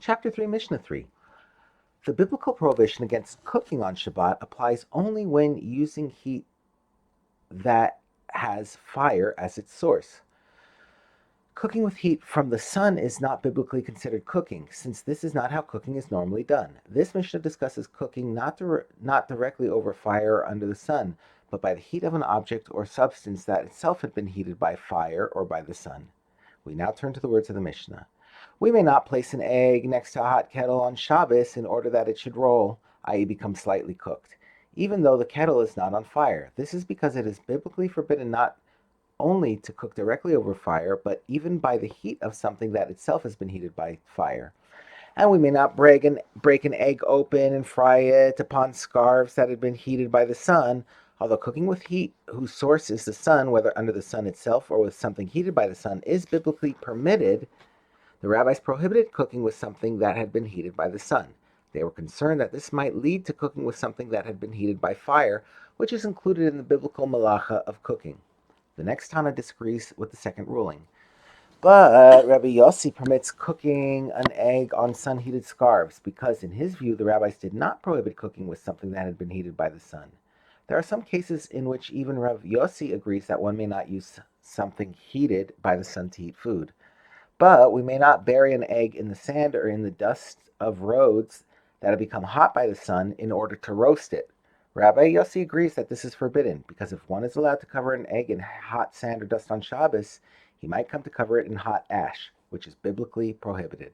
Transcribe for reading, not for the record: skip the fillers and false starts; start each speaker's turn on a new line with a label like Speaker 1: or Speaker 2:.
Speaker 1: Chapter 3, Mishnah 3. The biblical prohibition against cooking on Shabbat applies only when using heat that has fire as its source. Cooking with heat from the sun is not biblically considered cooking, since this is not how cooking is normally done. This Mishnah discusses cooking not directly over fire or under the sun, but by the heat of an object or substance that itself had been heated by fire or by the sun. We now turn to the words of the Mishnah. We may not place an egg next to a hot kettle on Shabbos in order that it should roll, i.e. become slightly cooked, even though the kettle is not on fire. This is because it is biblically forbidden not only to cook directly over fire, but even by the heat of something that itself has been heated by fire. And we may not break an egg open and fry it upon scarves that had been heated by the sun, although cooking with heat whose source is the sun, whether under the sun itself or with something heated by the sun, is biblically permitted. The rabbis prohibited cooking with something that had been heated by the sun. They were concerned that this might lead to cooking with something that had been heated by fire, which is included in the biblical malacha of cooking. The next Tana disagrees with the second ruling. But Rabbi Yossi permits cooking an egg on sun-heated scarves because, in his view, the rabbis did not prohibit cooking with something that had been heated by the sun. There are some cases in which even Rabbi Yossi agrees that one may not use something heated by the sun to heat food. But we may not bury an egg in the sand or in the dust of roads that have become hot by the sun in order to roast it. Rabbi Yossi agrees that this is forbidden, because if one is allowed to cover an egg in hot sand or dust on Shabbos, he might come to cover it in hot ash, which is biblically prohibited.